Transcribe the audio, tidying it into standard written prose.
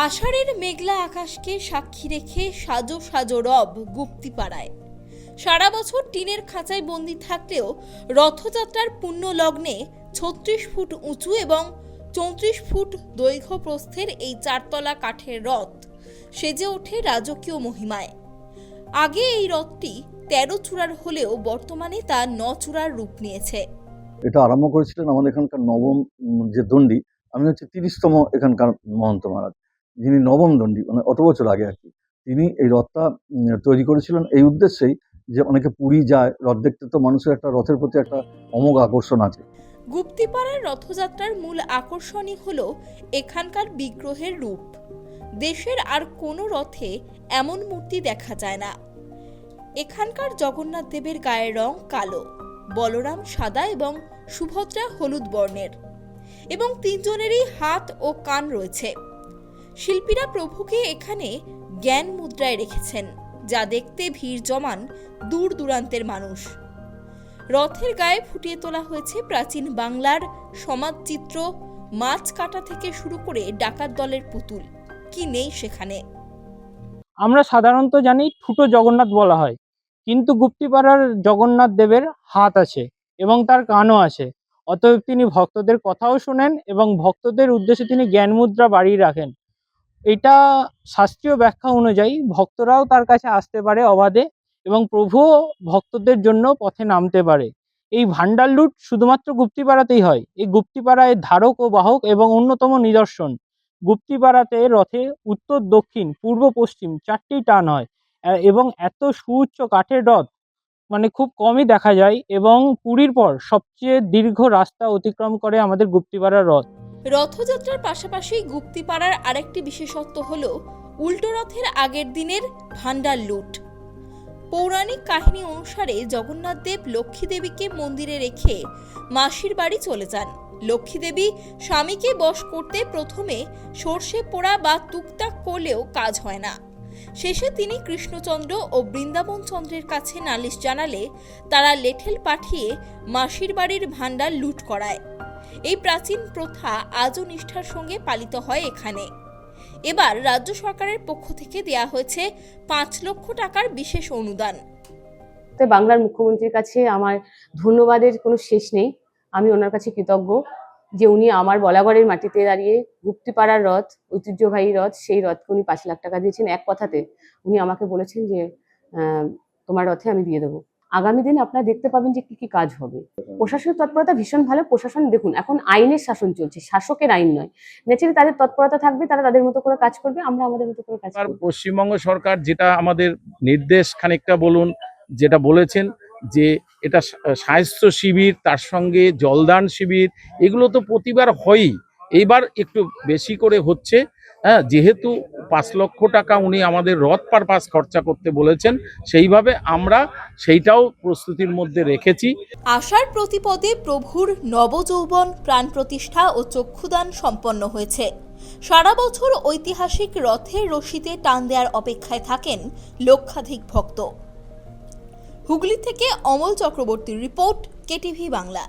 আষাঢ়ের মেঘলা আকাশকে সাক্ষী রেখে সাজো সাজো রব গুপ্তিপাড়ায়। সারা বছর টিনের খাঁচায় বন্দি থাকলেও রথযাত্রার পুণ্য লগ্নে ৩৬ ফুট উঁচু এবং ৩৪ ফুট দৈর্ঘ্য প্রস্থের এই চারতলা কাঠের রথ সেজে ওঠে রাজকীয় মহিমায়। আগে এই রথটি ১৩ চূড়ার হলেও বর্তমানে তা ৯ চূড়ার রূপ নিয়েছে। এটা আরম্ভ করেছিলেন আমাদের এখানকার নবম যে দণ্ডী, আমি হচ্ছে ৩০তম এখানকার মহন্ত মহারাজ, যিনি নবম দণ্ডী, মানে অত বছর আগে আর কি। তিনি এই রথটা তৈরি করেছিলেন এই উদ্দেশ্যেই যে অনেকে পুরী যায় রথ দেখতে, তো মানুষের একটা রথের প্রতি একটা অমোঘ আকর্ষণ আছে। গুপ্তিপাড়ার রথযাত্রার মূল আকর্ষণই হলো এখানকার বিগ্রহের রূপ। দেশের আর কোনো রথে এমন মূর্তি দেখা যায় না। এখানকার জগন্নাথ দেবের গায়ের রং কালো, বলরাম সাদা এবং সুভদ্রা হলুদ বর্ণের, এবং তিনজনেরই হাত ও কান রয়েছে। শিল্পীরা প্রভুকে এখানে জ্ঞান মুদ্রায় রেখেছেন, যা দেখতে ভিড় জমান দূর দূরান্তের মানুষ। রথের গায়ে ফুটিয়ে তোলা হয়েছে প্রাচীন বাংলার সমাজচিত্র, মাছ কাটা থেকে শুরু করে ডাকাত দলের পুতুল। কি নেই সেখানে? আমরা সাধারণত জানি ঠুটো জগন্নাথ বলা হয়, কিন্তু গুপ্তিপাড়ার জগন্নাথ দেবের হাত আছে এবং তার কানও আছে। অতএব তিনি ভক্তদের কথাও শোনেন এবং ভক্তদের উদ্দেশ্যে তিনি জ্ঞান মুদ্রা বাড়িয়ে রাখেন। এটা শাস্ত্রীয় ব্যাখ্যা অনুযায়ী ভক্তরাও তার কাছে আসতে পারে অবাধে এবং প্রভুও ভক্তদের জন্য পথে নামতে পারে। এই ভান্ডার লুট শুধুমাত্র গুপ্তিপাড়াতেই হয়। এই গুপ্তিপাড়ায় ধারক ও বাহক এবং অন্যতম নিদর্শন। গুপ্তিপাড়াতে রথে উত্তর, দক্ষিণ, পূর্ব, পশ্চিম ৪টি টান হয় এবং এত সুউচ্চ কাঠের রথ মানে খুব কমই দেখা যায়, এবং পুরীর পর সবচেয়ে দীর্ঘ রাস্তা অতিক্রম করে আমাদের গুপ্তিপাড়ার রথ। রথযাত্রার পাশাপাশি গুপ্তিপাড়ার আরেকটি বিশেষত্ব হলো উল্টো রথের আগের দিনের ভান্ডার লুট। পৌরাণিক কাহিনী অনুসারে জগন্নাথ দেব লক্ষ্মী দেবীকে মন্দিরে রেখে মাসির বাড়ি চলে যান। লক্ষ্মী দেবী স্বামীকে বশ করতে প্রথমে সর্ষে পোড়া বা টুকটাক করলেও কাজ হয় না। শেষে তিনি কৃষ্ণচন্দ্র ও বৃন্দাবন চন্দ্রের কাছে নালিশ জানালে তারা লেঠেল পাঠিয়ে মাসির বাড়ির ভান্ডার লুট করায়। এই প্রাচীন প্রথা আজও নিষ্ঠার সঙ্গে পালিত হয় এখানে। এবার রাজ্য সরকারের পক্ষ থেকে দেয়া হয়েছে ৫ লক্ষ টাকার বিশেষ অনুদান। বাংলার মুখ্যমন্ত্রীর কাছে আমার ধন্যবাদের কোনো শেষ নেই। আমি ওনার কাছে কৃতজ্ঞ যে উনি আমার বলাগড়ের মাটিতে দাঁড়িয়ে গুপ্তিপাড়ার রথ, ঐতিহ্যবাহী রথ, সেই রথকে উনি ৫ লাখ টাকা দিয়েছেন। এক কথাতে উনি আমাকে বলেছেন যে তোমার রথে আমি দিয়ে দেবো। আগামী দিনে আপনারা দেখতে পাবেন যে কি কি কাজ হবে। প্রশাসনের তৎপরতা ভীষণ ভালো। প্রশাসন দেখুন, এখন আইনের শাসন চলছে, শাসকের আইন নয়। ন্যাচারালি তাদের তৎপরতা থাকবে, তারা তাদের মতো করে কাজ করবে, আমরা আমাদের মতো করে কাজ করব। পশ্চিমবঙ্গ সরকার যেটা আমাদের নির্দেশ খানিকটা বলুন, যেটা বলেছেন যে এটা স্বাস্থ্য শিবির, তার সঙ্গে জলদান শিবির, এগুলো তো প্রতিবার হয়ই, এইবার একটু বেশি করে হচ্ছে। হ্যাঁ, যেহেতু ৫ লক্ষ টাকা উনি আমাদের রথ পারপাস খরচা করতে বলেছেন, সেইভাবে আমরা সেইটাও প্রস্তুতির মধ্যে রেখেছি। আষাঢ় প্রতিপদে প্রভুর নবযৌবন প্রাণ প্রতিষ্ঠা ও চক্ষুদান সম্পন্ন হয়েছে। সারা বছর ঐতিহাসিক রথের রশিতে টান দেওয়ার অপেক্ষায় থাকেন লক্ষাধিক ভক্ত। হুগলি থেকে অমল চক্রবর্তীর রিপোর্ট, কেটিভি বাংলা।